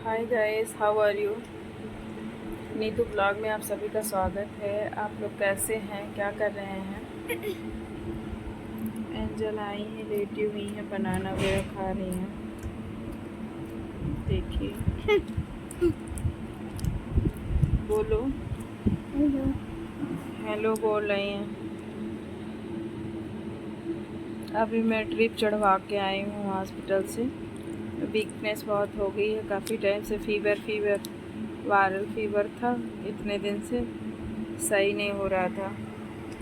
Hi guys, how are you. Neetu blog में आप सभी का स्वागत है। आप लोग कैसे हैं, क्या कर रहे हैं। एंजल आई है, लेटी हुई है, बनाना वगैरह खा रही हैं। देखिए बोलो। हेलो बोल रही हैं। अभी मैं ड्रिप चढ़वा के आई हूँ हॉस्पिटल से। वीकनेस बहुत हो गई है, काफ़ी टाइम से फीवर वायरल फीवर था, इतने दिन से सही नहीं हो रहा था,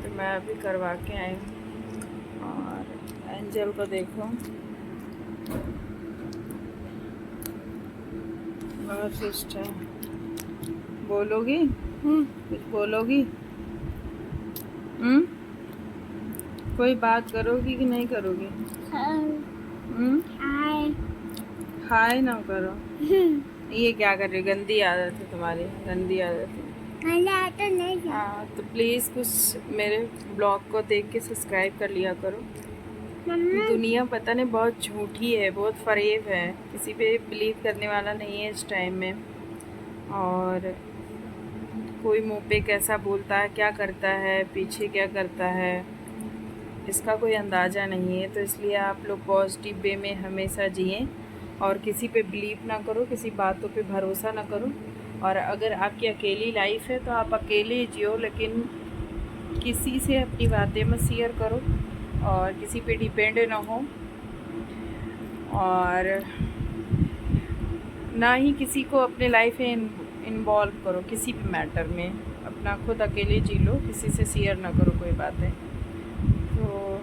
तो मैं अभी करवा के आई हूँ। और एंजल को देखो, बहुत सुस्त है। बोलोगी? कुछ बोलोगी? कोई बात करोगी कि नहीं करोगी? हाय ना करो। ये क्या कर रही? गंदी आदत है तुम्हारी, गंदी आदत है। हाँ, तो प्लीज़ कुछ मेरे ब्लॉग को देख के सब्सक्राइब कर लिया करो। दुनिया पता नहीं बहुत झूठी है, बहुत फरेब है, किसी पे बिलीव करने वाला नहीं है इस टाइम में। और कोई मुंह पे कैसा बोलता है, क्या करता है, पीछे क्या करता है, इसका कोई अंदाज़ा नहीं है। तो इसलिए आप लोग पॉजिटिव वे में हमेशा जिएं और किसी पे बिलीव ना करो, किसी बातों पे भरोसा ना करो। और अगर आपकी अकेली लाइफ है तो आप अकेले जियो, लेकिन किसी से अपनी बातें मत शेयर करो और किसी पे डिपेंड ना हो, और ना ही किसी को अपने लाइफ में इन्वॉल्व करो किसी भी मैटर में। अपना खुद अकेले जी लो, किसी से शेयर ना करो कोई बातें। तो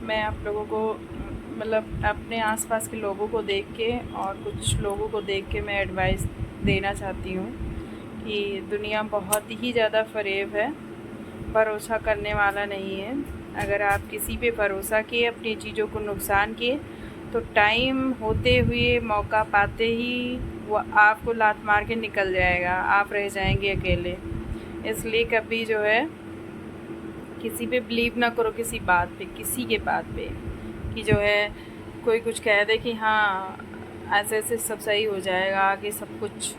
मैं आप लोगों को मतलब अपने आसपास के लोगों को देख के और कुछ लोगों को देख के मैं एडवाइस देना चाहती हूँ कि दुनिया बहुत ही ज़्यादा फरेब है, भरोसा करने वाला नहीं है। अगर आप किसी पे भरोसा किए, अपनी चीज़ों को नुकसान किए, तो टाइम होते हुए, मौका पाते ही वो आपको लात मार के निकल जाएगा, आप रह जाएंगे अकेले। इसलिए कभी जो है किसी पे बिलीव ना करो, किसी बात पे, किसी के बात पे कि जो है कोई कुछ कह दे कि हाँ ऐसे ऐसे सब सही हो जाएगा, आगे सब कुछ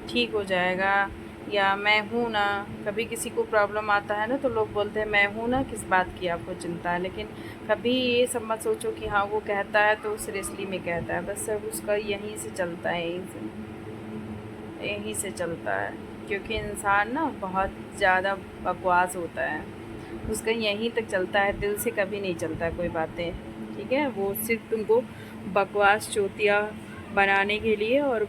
ठीक हो जाएगा, या मैं हूँ ना। कभी किसी को प्रॉब्लम आता है ना तो लोग बोलते हैं मैं हूँ ना, किस बात की आपको चिंता है। लेकिन कभी ये सब मत सोचो कि हाँ वो कहता है तो सीरियसली में कहता है, बस सब उसका यहीं से चलता है, यहीं से चलता है। क्योंकि इंसान ना बहुत ज़्यादा बकवास होता है, उसका यहीं तक चलता है, दिल से कभी नहीं चलता कोई बातें, ठीक है। वो सिर्फ तुमको बकवास चोतिया बनाने के लिए और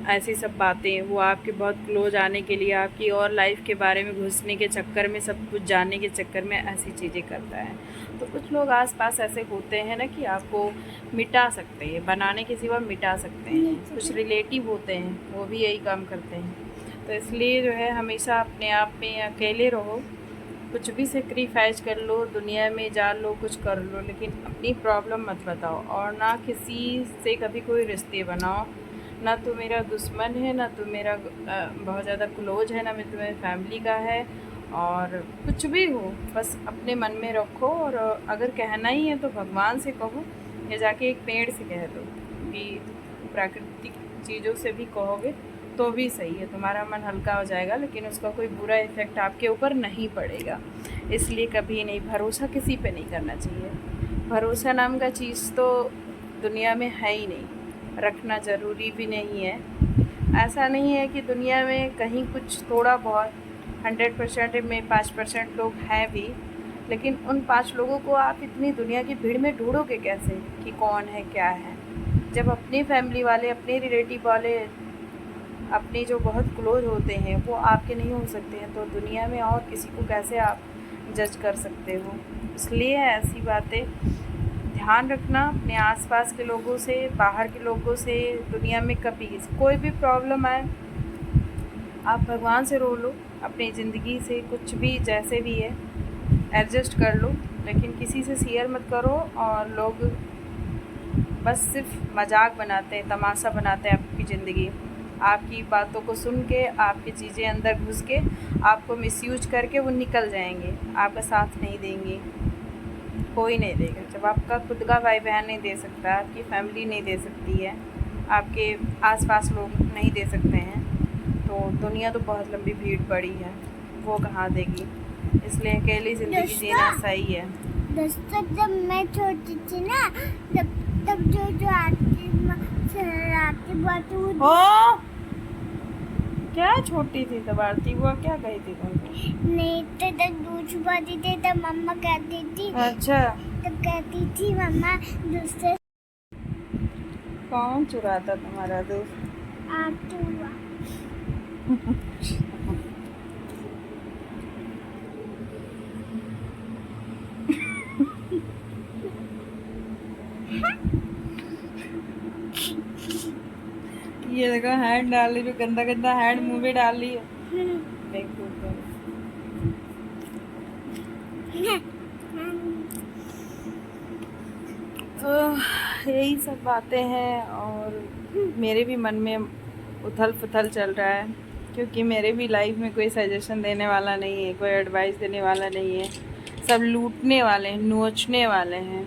ऐसी सब बातें, वो आपके बहुत क्लोज आने के लिए, आपकी और लाइफ के बारे में घुसने के चक्कर में, सब कुछ जानने के चक्कर में ऐसी चीज़ें करता है। तो कुछ लोग आसपास ऐसे होते हैं ना कि आपको मिटा सकते हैं, बनाने के सिवा मिटा सकते हैं। कुछ रिलेटिव होते हैं, वो भी यही काम करते हैं। तो इसलिए जो है हमेशा अपने आप में अकेले रहो, कुछ भी सेक्रीफाइस कर लो, दुनिया में जा लो, कुछ कर लो, लेकिन अपनी प्रॉब्लम मत बताओ। और ना किसी से कभी कोई रिश्ते बनाओ, ना तो मेरा दुश्मन है, ना तो मेरा बहुत ज़्यादा क्लोज है, ना मैं तुम्हारी फैमिली का है। और कुछ भी हो, बस अपने मन में रखो। और अगर कहना ही है तो भगवान से कहो, या जाके एक पेड़ से कह दो। कि प्राकृतिक चीज़ों से भी कहोगे तो भी सही है, तुम्हारा मन हल्का हो जाएगा, लेकिन उसका कोई बुरा इफ़ेक्ट आपके ऊपर नहीं पड़ेगा। इसलिए कभी नहीं, भरोसा किसी पे नहीं करना चाहिए। भरोसा नाम का चीज़ तो दुनिया में है ही नहीं, रखना ज़रूरी भी नहीं है। ऐसा नहीं है कि दुनिया में कहीं कुछ थोड़ा बहुत 100% में 5% लोग हैं भी, लेकिन उन 5 लोगों को आप इतनी दुनिया की भीड़ में ढूंढोगे कैसे कि कौन है क्या है, जब अपनी फैमिली वाले, अपने रिलेटिव वाले, अपने जो बहुत क्लोज होते हैं वो आपके नहीं हो सकते हैं, तो दुनिया में और किसी को कैसे आप जज कर सकते हो। इसलिए ऐसी बातें ध्यान रखना अपने आसपास के लोगों से, बाहर के लोगों से। दुनिया में कभी कोई भी प्रॉब्लम आए, आप भगवान से रो लो, अपनी ज़िंदगी से कुछ भी जैसे भी है एडजस्ट कर लो, लेकिन किसी से शेयर मत करो। और लोग बस सिर्फ मजाक बनाते हैं, तमाशा बनाते हैं आपकी ज़िंदगी, आपकी बातों को सुन के, आपकी चीज़ें अंदर घुस के, आपको मिसयूज करके वो निकल जाएंगे, आपका साथ नहीं देंगे। कोई नहीं देगा। जब आपका खुद का भाई बहन नहीं दे सकता, आपकी फैमिली नहीं दे सकती है, आपके आसपास लोग नहीं दे सकते हैं, तो दुनिया तो बहुत लंबी भीड़ पड़ी है, वो कहाँ देगी। इसलिए अकेली ज़िंदगी जीना सही है। दोस्तों जब मैं छोटी थी ना, तब जो आती बात ओ क्या छोटी थी तब आरती हुआ क्या कही थी तुमको? नहीं तो तब दूध छुपाती थी, तब मम्मा कहती थी। अच्छा, तब कहती थी मम्मा दूसरे कौन चुराता तुम्हारा दूध? आती हुआ। ये देखो हैंड डाल रही, जो गंदा गंदा हैंड मुंह में डाल रही है। बेवकूफ है। तो यही सब बातें हैं, और मेरे भी मन में उथल पुथल चल रहा है, क्योंकि मेरे भी लाइफ में कोई सजेशन देने वाला नहीं है, कोई एडवाइस देने वाला नहीं है। सब लूटने वाले हैं, नोचने वाले हैं,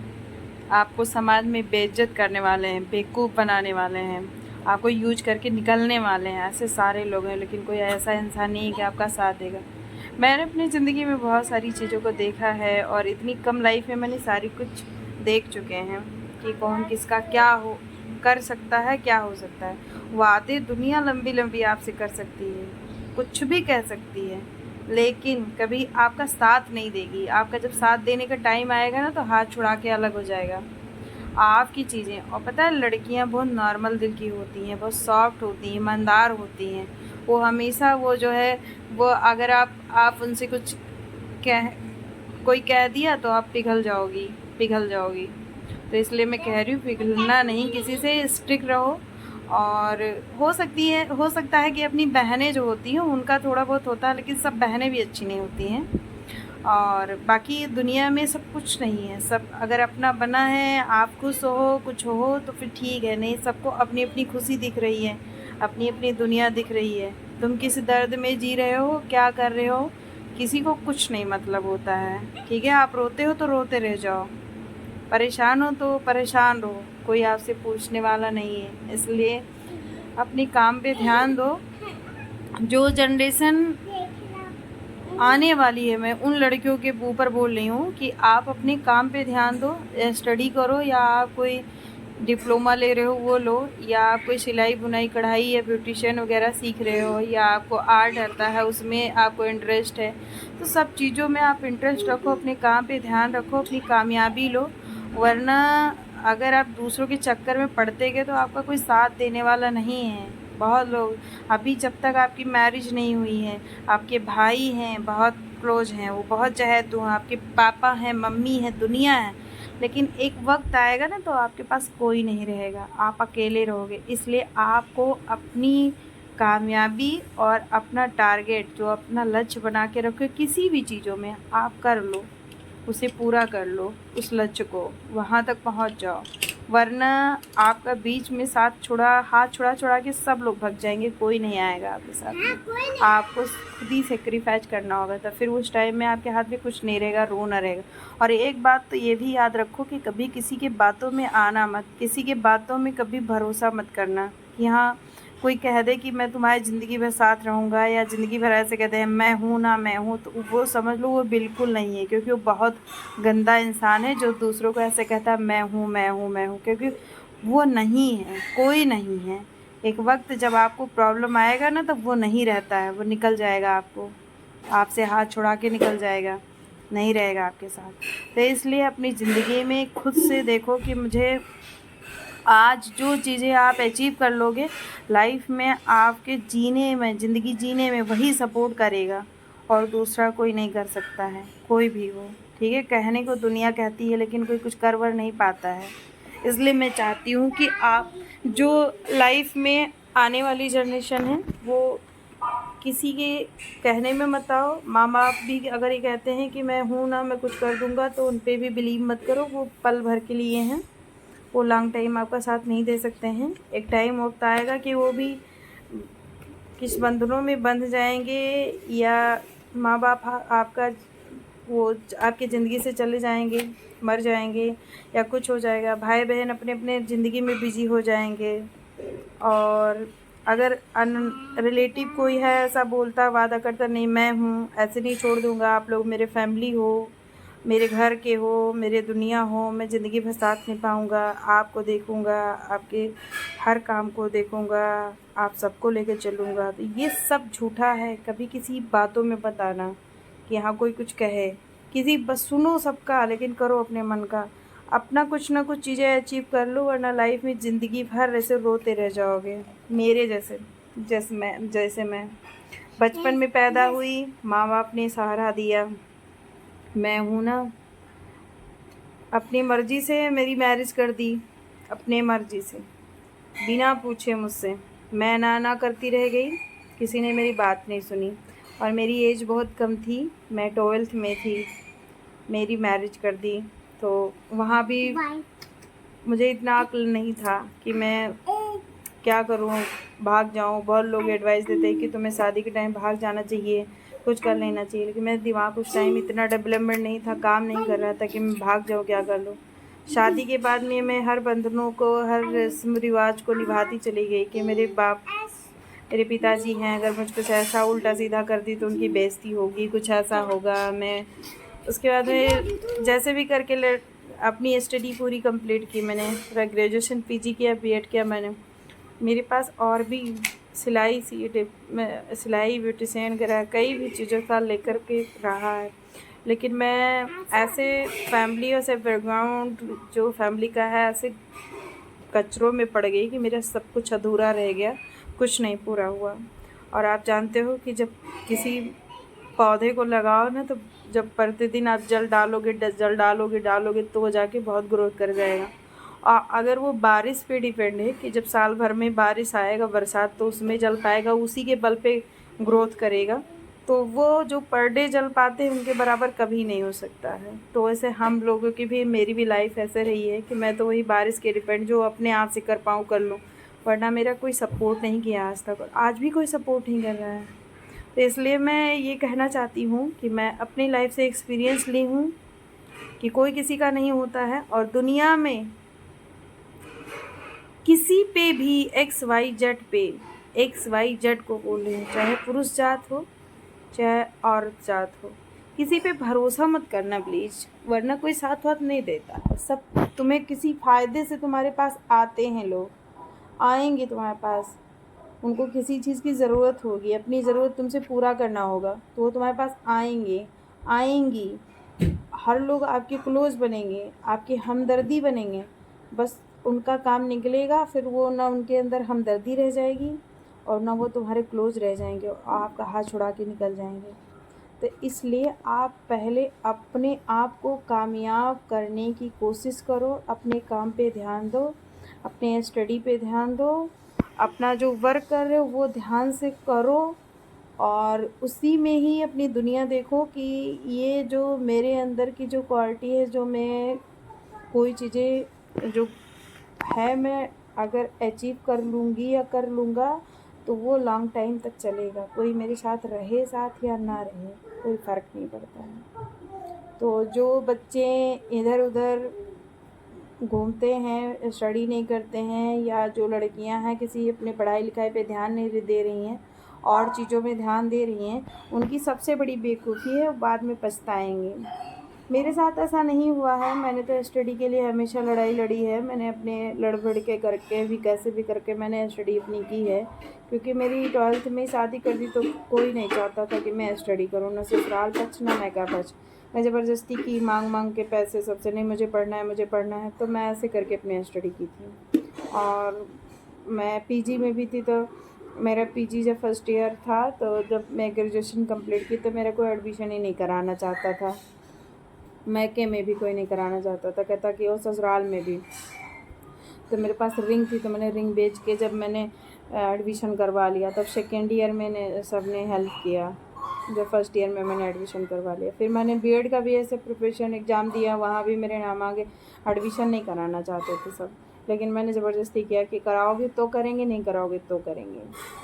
आपको समाज में बेइज्जत करने वाले हैं, बेवकूफ़ बनाने वाले हैं, आपको यूज करके निकलने वाले हैं। ऐसे सारे लोग हैं, लेकिन कोई ऐसा इंसान नहीं है कि आपका साथ देगा। मैंने अपनी ज़िंदगी में बहुत सारी चीज़ों को देखा है, और इतनी कम लाइफ में मैंने सारी कुछ देख चुके हैं कि कौन किसका क्या हो कर सकता है, क्या हो सकता है। वादे दुनिया लंबी लंबी आपसे कर सकती है, कुछ भी कह सकती है, लेकिन कभी आपका साथ नहीं देगी। आपका जब साथ देने का टाइम आएगा ना, तो हाथ छुड़ा के अलग हो जाएगा आपकी चीज़ें। और पता है, लड़कियां बहुत नॉर्मल दिल की होती हैं, बहुत सॉफ्ट होती हैं, ईमानदार होती हैं। वो हमेशा वो जो है वो, अगर आप उनसे कुछ कोई कह दिया तो आप पिघल जाओगी। तो इसलिए मैं कह रही हूँ, पिघलना नहीं किसी से, स्टिक रहो। और हो सकता है कि अपनी बहनें जो होती हैं उनका थोड़ा बहुत होता है, लेकिन सब बहनें भी अच्छी नहीं होती हैं। और बाकी दुनिया में सब कुछ नहीं है, सब अगर अपना बना है, आप खुश हो, कुछ हो तो फिर ठीक है, नहीं सबको अपनी अपनी खुशी दिख रही है, अपनी अपनी दुनिया दिख रही है। तुम किस दर्द में जी रहे हो, क्या कर रहे हो, किसी को कुछ नहीं मतलब होता है। ठीक है, आप रोते हो तो रोते रह जाओ, परेशान हो तो परेशान रहो, कोई आपसे पूछने वाला नहीं है। इसलिए अपनी काम पे ध्यान दो। जो जनरेशन आने वाली है, मैं उन लड़कियों के ऊपर बोल रही हूँ कि आप अपने काम पे ध्यान दो, स्टडी करो, या आप कोई डिप्लोमा ले रहे हो वो लो, या आप कोई सिलाई बुनाई कढ़ाई या ब्यूटिशियन वगैरह सीख रहे हो, या आपको आर्ट आता है उसमें आपको इंटरेस्ट है, तो सब चीज़ों में आप इंटरेस्ट रखो, अपने काम पे ध्यान रखो, अपनी कामयाबी लो। वरना अगर आप दूसरों के चक्कर में पड़ते गए तो आपका कोई साथ देने वाला नहीं है। बहुत लोग अभी, जब तक आपकी मैरिज नहीं हुई है, आपके भाई हैं बहुत क्लोज हैं, वो बहुत चहेतू हैं, आपके पापा हैं, मम्मी हैं, दुनिया है, लेकिन एक वक्त आएगा ना तो आपके पास कोई नहीं रहेगा, आप अकेले रहोगे। इसलिए आपको अपनी कामयाबी और अपना टारगेट, जो अपना लक्ष्य बना के रखो, किसी भी चीज़ों में आप कर लो, उसे पूरा कर लो, उस लक्ष्य को, वहाँ तक पहुँच जाओ। वरना आपका बीच में हाथ छुड़ा के सब लोग भग जाएंगे, कोई नहीं आएगा आपके साथ में। आपको खुद ही सेक्रीफाइस करना होगा, तो फिर उस टाइम में आपके हाथ में कुछ नहीं रहेगा, रोना रहेगा। और एक बात तो ये भी याद रखो कि कभी किसी के बातों में आना मत, किसी के बातों में कभी भरोसा मत करना कि हाँ कोई कह दे कि मैं तुम्हारी ज़िंदगी भर साथ रहूँगा, या ज़िंदगी भर ऐसे कहते हैं मैं हूँ ना मैं हूँ, तो वो समझ लो वो बिल्कुल नहीं है। क्योंकि वो बहुत गंदा इंसान है जो दूसरों को ऐसे कहता है मैं हूँ मैं हूँ मैं हूँ, क्योंकि वो नहीं है, कोई नहीं है। एक वक्त जब आपको प्रॉब्लम आएगा ना, तब वो नहीं रहता है, वो निकल जाएगा, आपसे हाथ छुड़ा के निकल जाएगा, नहीं रहेगा आपके साथ। तो इसलिए अपनी ज़िंदगी में खुद से देखो कि मुझे आज जो चीज़ें आप अचीव कर लोगे लाइफ में, आपके जीने में, ज़िंदगी जीने में वही सपोर्ट करेगा, और दूसरा कोई नहीं कर सकता है, कोई भी हो। ठीक है, कहने को दुनिया कहती है, लेकिन कोई कुछ कर वर नहीं पाता है। इसलिए मैं चाहती हूँ कि आप जो लाइफ में आने वाली जनरेशन है, वो किसी के कहने में मत आओ। माँ बाप भी अगर ये कहते हैं कि मैं हूँ ना मैं कुछ कर दूँगा, तो उन पर भी बिलीव मत करो, वो पल भर के लिए हैं, वो लॉन्ग टाइम आपका साथ नहीं दे सकते हैं। एक टाइम वक्त आएगा कि वो भी किस बंधनों में बंध जाएंगे, या माँ बाप आपका वो आपकी ज़िंदगी से चले जाएंगे, मर जाएंगे, या कुछ हो जाएगा, भाई बहन अपने अपने ज़िंदगी में बिजी हो जाएंगे। और अगर रिलेटिव कोई है ऐसा बोलता, वादा करता, नहीं मैं हूँ, ऐसे नहीं छोड़ दूँगा, आप लोग मेरे फैमिली हो, मेरे घर के हो, मेरे दुनिया हो, मैं ज़िंदगी भर साथ निभाऊँगा, आपको देखूँगा, आपके हर काम को देखूँगा, आप सबको लेकर चलूँगा, तो ये सब झूठा है। कभी किसी बातों में मत आना कि हाँ कोई कुछ कहे, किसी बस सुनो सबका, लेकिन करो अपने मन का। अपना कुछ ना कुछ चीज़ें अचीव कर लो, वरना लाइफ में ज़िंदगी भर ऐसे रोते रह जाओगे। मेरे जैसे मैं बचपन में पैदा हुई, माँ बाप ने सहारा दिया, मैं हूँ ना, अपनी मर्ज़ी से मेरी मैरिज कर दी, अपने मर्ज़ी से, बिना पूछे मुझसे। मैं ना करती रह गई, किसी ने मेरी बात नहीं सुनी। और मेरी एज बहुत कम थी, मैं 12th में थी, मेरी मैरिज कर दी। तो वहाँ भी मुझे इतना अक्ल नहीं था कि मैं क्या करूँ, भाग जाऊँ। बहुत लोग एडवाइस देते हैं कि तुम्हें शादी के टाइम भाग जाना चाहिए, कुछ कर लेना चाहिए, लेकिन मेरा दिमाग उस टाइम इतना डेवलपमेंट नहीं था, काम नहीं कर रहा था कि मैं भाग जाऊँ, क्या कर लूँ। शादी के बाद में मैं हर बंधनों को, हर रस्म रिवाज को निभाती चली गई कि मेरे पिताजी हैं, अगर मुझ कुछ ऐसा उल्टा सीधा कर दी तो उनकी बेइज्जती होगी, कुछ ऐसा होगा। मैं उसके बाद में जैसे भी करके अपनी स्टडी पूरी कंप्लीट की मैंने, पूरा ग्रेजुएशन पीजी किया, बीएड किया मैंने। मेरे पास और भी सिलाई ब्यूटिशियन वगैरह कई भी चीज़ों का लेकर के रहा है, लेकिन मैं ऐसे फैमिली और से बैकग्राउंड जो फैमिली का है, ऐसे कचरों में पड़ गई कि मेरा सब कुछ अधूरा रह गया, कुछ नहीं पूरा हुआ। और आप जानते हो कि जब किसी पौधे को लगाओ ना, तो जब प्रतिदिन आप जल डालोगे तो वो जाके बहुत ग्रोथ कर जाएगा। और अगर वो बारिश पे डिपेंड है कि जब साल भर में बारिश आएगा, बरसात, तो उसमें जल पाएगा, उसी के बल पे ग्रोथ करेगा। तो वो जो पर डे जल पाते हैं उनके बराबर कभी नहीं हो सकता है। तो वैसे हम लोगों की भी, मेरी भी लाइफ ऐसे रही है कि मैं तो वही बारिश के डिपेंड, जो अपने आप से कर पाऊँ कर लूँ, वरना मेरा कोई सपोर्ट नहीं किया आज तक, और आज भी कोई सपोर्ट नहीं कर रहा है। तो इसलिए मैं ये कहना चाहती हूँ कि मैं अपनी लाइफ से एक्सपीरियंस ली हूँ कि कोई किसी का नहीं होता है, और दुनिया में किसी पे भी XYZ को बोले, चाहे पुरुष जात हो चाहे औरत जात हो, किसी पे भरोसा मत करना प्लीज़, वरना कोई साथ वाथ नहीं देता है। सब तुम्हें किसी फ़ायदे से तुम्हारे पास आते हैं, लोग आएंगे तुम्हारे पास, उनको किसी चीज़ की ज़रूरत होगी, अपनी ज़रूरत तुमसे पूरा करना होगा, तो वो तुम्हारे पास आएंगी। हर लोग आपके क्लोज़ बनेंगे, आपकी हमदर्दी बनेंगे, बस उनका काम निकलेगा, फिर वो ना उनके अंदर हमदर्दी रह जाएगी और ना वो तुम्हारे क्लोज़ रह जाएंगे और आपका हाथ छुड़ा के निकल जाएंगे। तो इसलिए आप पहले अपने आप को कामयाब करने की कोशिश करो, अपने काम पे ध्यान दो, अपने स्टडी पे ध्यान दो, अपना जो वर्क कर रहे हो वो ध्यान से करो, और उसी में ही अपनी दुनिया देखो कि ये जो मेरे अंदर की जो क्वालिटी है, जो मैं कोई चीज़ें जो है, मैं अगर अचीव कर लूँगी या कर लूँगा तो वो लॉन्ग टाइम तक चलेगा। कोई मेरे साथ रहे साथ या ना रहे, कोई फ़र्क नहीं पड़ता है। तो जो बच्चे इधर उधर घूमते हैं, स्टडी नहीं करते हैं, या जो लड़कियां हैं किसी अपने पढ़ाई लिखाई पे ध्यान नहीं दे रही हैं और चीज़ों में ध्यान दे रही हैं, उनकी सबसे बड़ी बेवकूफ़ी है, बाद में पछताएंगे। मेरे साथ ऐसा नहीं हुआ है, मैंने तो स्टडी के लिए हमेशा लड़ाई लड़ी है, मैंने अपने लड़ भड़ के करके भी, कैसे भी करके मैंने स्टडी अपनी की है, क्योंकि मेरी 12th में शादी कर दी तो कोई नहीं चाहता था कि मैं स्टडी करूँ, ना ससुराल पक्ष ना मैका पक्ष। मैं ज़बरदस्ती की, मांग के पैसे सबसे, नहीं मुझे पढ़ना है, तो मैं ऐसे करके अपनी स्टडी की थी। और मैं पीजी में भी थी, तो मेरा पीजी जब फर्स्ट ईयर था, तो जब मैं ग्रेजुएशन कंप्लीट की तो मेरा कोई एडमिशन ही नहीं कराना चाहता था, मैके में भी कोई नहीं कराना चाहता था, कहता कि वो ससुराल में भी। तो मेरे पास रिंग थी, तो मैंने रिंग बेच के जब मैंने एडमिशन करवा लिया, तब सेकेंड ईयर में सब ने हेल्प किया, जब फर्स्ट ईयर में मैंने एडमिशन करवा लिया। फिर मैंने बीएड का भी ऐसे प्रिपरेशन एग्ज़ाम दिया, वहाँ भी मेरे नाम आगे, एडमिशन नहीं कराना चाहते थे सब, लेकिन मैंने ज़बरदस्ती किया कि कराओगे तो करेंगे, नहीं कराओगे तो करेंगे।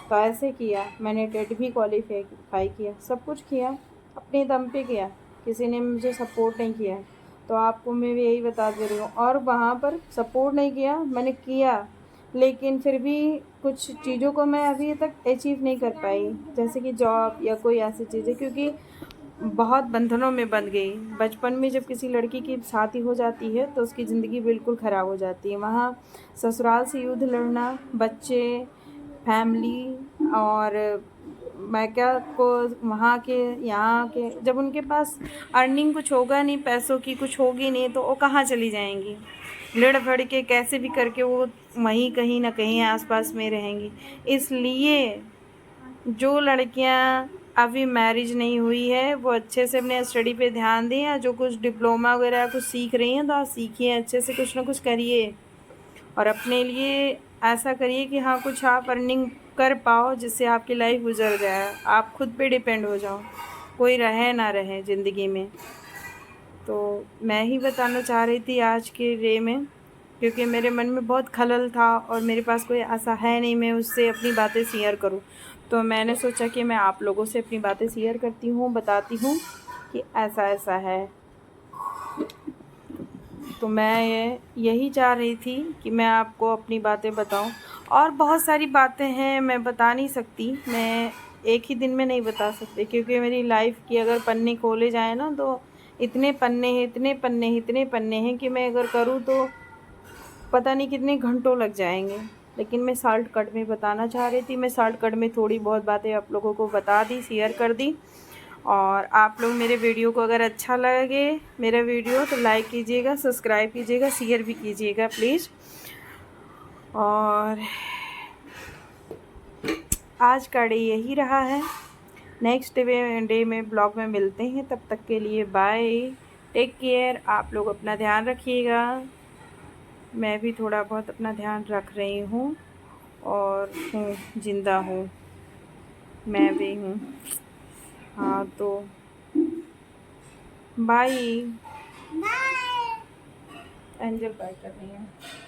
तो ऐसे किया मैंने, टेट भी क्वालिफाई किया, सब कुछ किया, अपने दम पे किया। किसी ने मुझे सपोर्ट नहीं किया है। तो आपको मैं भी यही बता दे रही हूँ। और वहाँ पर सपोर्ट नहीं किया, मैंने किया, लेकिन फिर भी कुछ चीज़ों को मैं अभी तक अचीव नहीं कर पाई, जैसे कि जॉब या कोई ऐसी चीज़ें, क्योंकि बहुत बंधनों में बंध गई। बचपन में जब किसी लड़की की शादी हो जाती है तो उसकी ज़िंदगी बिल्कुल ख़राब हो जाती है। वहाँ ससुराल से युद्ध लड़ना, बच्चे, फैमिली, और मैं क्या को वहाँ के यहाँ के, जब उनके पास अर्निंग कुछ होगा नहीं, पैसों की कुछ होगी नहीं, तो वो कहाँ चली जाएंगी। लड़ भड़ के कैसे भी करके वो वहीं कहीं ना कहीं आसपास में रहेंगी। इसलिए जो लड़कियां अभी मैरिज नहीं हुई है वो अच्छे से अपने स्टडी पे ध्यान दें, या जो कुछ डिप्लोमा वगैरह कुछ सीख रही हैं तो आप सीखिए, अच्छे से कुछ ना कुछ करिए और अपने लिए ऐसा करिए कि हाँ कुछ आप अर्निंग कर पाओ, जिससे आपकी लाइफ गुजर जाए, आप खुद पे डिपेंड हो जाओ, कोई रहे ना रहे ज़िंदगी में। तो मैं ही बताना चाह रही थी आज के डे में, क्योंकि मेरे मन में बहुत खलल था और मेरे पास कोई ऐसा है नहीं मैं उससे अपनी बातें शेयर करूं। तो मैंने सोचा कि मैं आप लोगों से अपनी बातें शेयर करती हूँ, बताती हूँ कि ऐसा ऐसा है। तो मैं यही चाह रही थी कि मैं आपको अपनी बातें बताऊं। और बहुत सारी बातें हैं, मैं बता नहीं सकती, मैं एक ही दिन में नहीं बता सकती, क्योंकि मेरी लाइफ की अगर पन्ने खोले जाए ना तो इतने पन्ने हैं, इतने पन्ने हैं, इतने पन्ने हैं कि मैं अगर करूँ तो पता नहीं कितने घंटों लग जाएंगे। लेकिन मैं शॉर्टकट में बताना चाह रही थी, मैं शॉर्टकट में थोड़ी बहुत बातें आप लोगों को बता दी, शेयर कर दी। और आप लोग मेरे वीडियो को अगर अच्छा लगे मेरा वीडियो तो लाइक कीजिएगा, सब्सक्राइब कीजिएगा, शेयर भी कीजिएगा प्लीज़। और आज का डे यही रहा है। नेक्स्ट डे में ब्लॉग में मिलते हैं, तब तक के लिए बाय, टेक केयर। आप लोग अपना ध्यान रखिएगा, मैं भी थोड़ा बहुत अपना ध्यान रख रही हूँ और हूँ, ज़िंदा हूँ, मैं भी हूँ। हाँ तो बाय। बाय। एंजल बाय कर रही है।